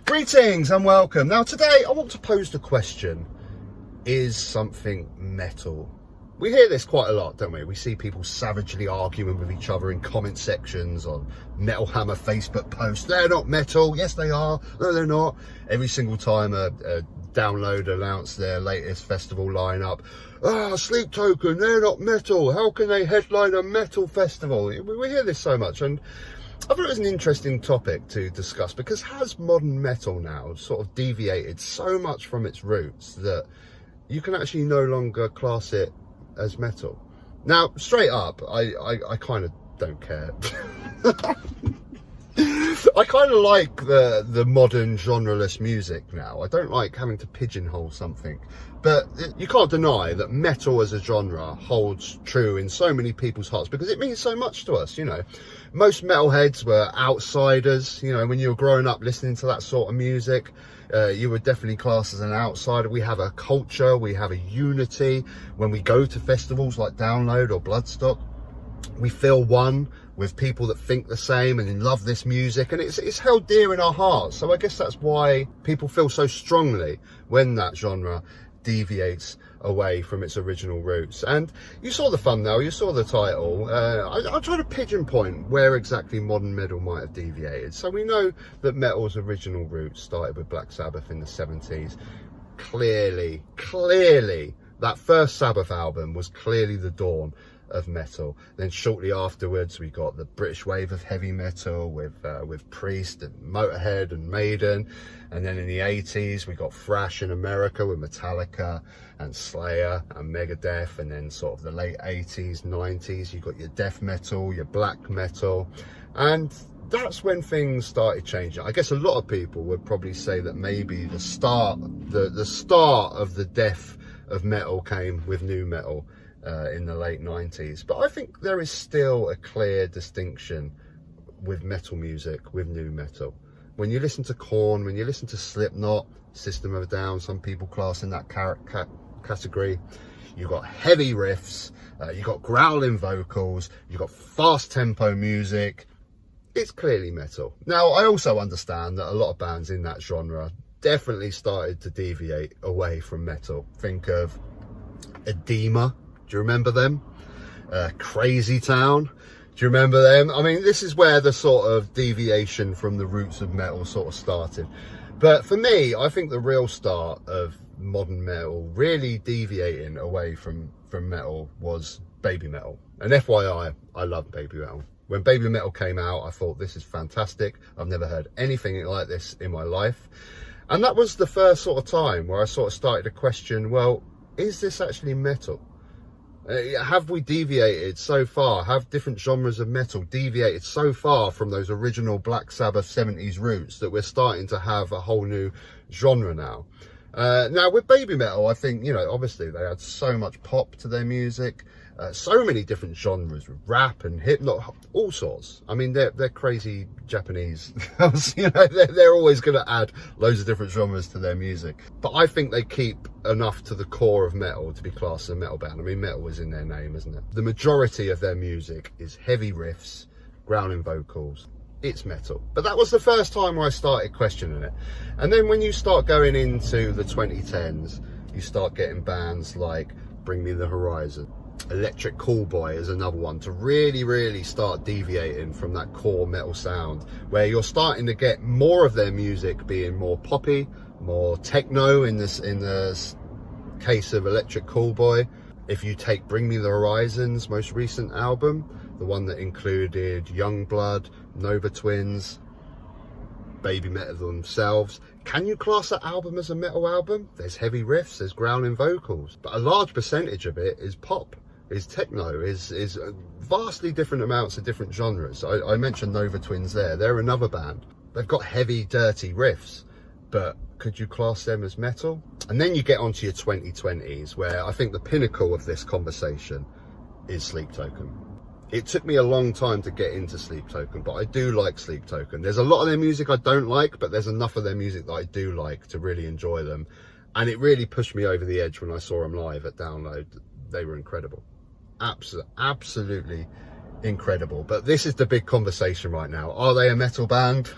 Greetings and welcome. Now today I want to pose the question, is something metal? We hear this quite a lot, don't we? We see people savagely arguing with each other in comment sections on Metal Hammer Facebook posts. They're not metal. Yes, they are. No, they're not. Every single time a download announce their latest festival lineup. Sleeptoken, they're not metal. How can they headline a metal festival? We hear this so much, and I thought it was an interesting topic to discuss, because has modern metal now sort of deviated so much from its roots that you can actually no longer class it as metal? Now, straight up, I kind of don't care. I kind of like the modern genreless music now. I don't like having to pigeonhole something, but you can't deny that metal as a genre holds true in so many people's hearts because it means so much to us. You know, most metalheads were outsiders. You know, when you were growing up listening to that sort of music, you were definitely classed as an outsider. We have a culture, we have a unity. When we go to festivals like Download or Bloodstock, we feel one with people that think the same and love this music, and it's held dear in our hearts. So I guess that's why people feel so strongly when that genre deviates away from its original roots. And you saw the thumbnail, you saw the title. I'm trying to pigeon-point where exactly modern metal might have deviated. So we know that metal's original roots started with Black Sabbath in the 70s. Clearly, that first Sabbath album was clearly the dawn of metal. Then shortly afterwards we got the British wave of heavy metal with Priest and Motorhead and Maiden, and then in the 80s we got thrash in America with Metallica and Slayer and Megadeth, and then sort of the late 80s, 90s you got your death metal, your black metal, and that's when things started changing. I guess a lot of people would probably say that maybe the start of the death of metal came with nu metal in the late 90s. But I think there is still a clear distinction with metal music, with nu metal. When you listen to Korn, when you listen to Slipknot, System of a Down, some people class in that category, you've got heavy riffs, you've got growling vocals, you've got fast tempo music. It's clearly metal. Now, I also understand that a lot of bands in that genre definitely started to deviate away from metal. Think of Edema. Do you remember them? Crazy Town. Do you remember them? I mean, this is where the sort of deviation from the roots of metal sort of started. But for me, I think the real start of modern metal really deviating away from metal was baby metal. And FYI, I love baby metal. When baby metal came out, I thought, this is fantastic. I've never heard anything like this in my life. And that was the first sort of time where I sort of started to question, well, is this actually metal? Have we deviated so far? Have different genres of metal deviated so far from those original Black Sabbath 70s roots that we're starting to have a whole new genre now? Now with baby metal, I think, you know, obviously they had so much pop to their music, so many different genres, with rap and hip-hop, all sorts. I mean, they're crazy Japanese. You know, they're always going to add loads of different genres to their music. But I think they keep enough to the core of metal to be classed as a metal band. I mean, metal is in their name, isn't it? The majority of their music is heavy riffs, growling vocals. It's metal. But that was the first time where I started questioning it. And then when you start going into the 2010s, you start getting bands like Bring Me the Horizon. Electric Callboy is another one to really start deviating from that core metal sound, where you're starting to get more of their music being more poppy, more techno in the case of Electric Callboy. If you take Bring Me the Horizon's most recent album, the one that included Youngblood, Nova Twins, baby metal themselves, can you class that album as a metal album? There's heavy riffs, there's growling vocals, but a large percentage of it is pop, is techno, is vastly different amounts of different genres. I mentioned Nova Twins there. They're another band. They've got heavy, dirty riffs, but could you class them as metal? And then you get onto your 2020s, where I think the pinnacle of this conversation is Sleeptoken. It took me a long time to get into Sleeptoken, but I do like Sleeptoken. There's a lot of their music I don't like, but there's enough of their music that I do like to really enjoy them. And it really pushed me over the edge when I saw them live at Download. They were incredible. Absolutely incredible. But this is the big conversation right now. Are they a metal band?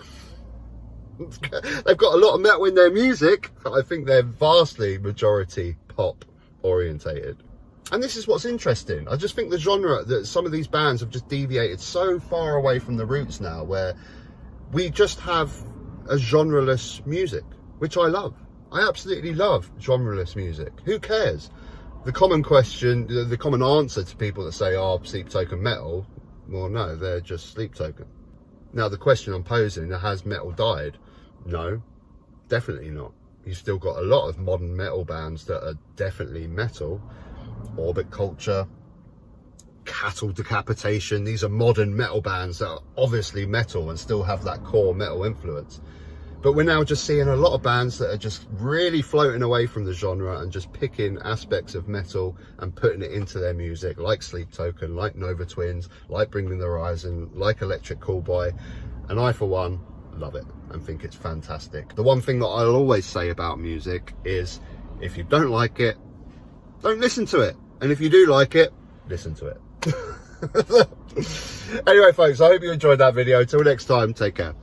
They've got a lot of metal in their music, but I think they're vastly majority pop orientated. And this is what's interesting. I just think the genre, that some of these bands have just deviated so far away from the roots now, where we just have a genreless music, which I love. I absolutely love genreless music. Who cares? The common question, the common answer to people that say, oh, sleeptoken metal, well, no, they're just sleeptoken. Now, the question I'm posing, has metal died? No, definitely not. You've still got a lot of modern metal bands that are definitely metal. Orbit Culture, Cattle Decapitation, these are modern metal bands that are obviously metal and still have that core metal influence. But we're now just seeing a lot of bands that are just really floating away from the genre and just picking aspects of metal and putting it into their music, like Sleeptoken, like Nova Twins, like Bring Me the Horizon, like Electric Callboy. And I, for one, love it and think it's fantastic. The one thing that I'll always say about music is, if you don't like it, don't listen to it. And if you do like it, listen to it. Anyway, folks, I hope you enjoyed that video. Till next time, take care.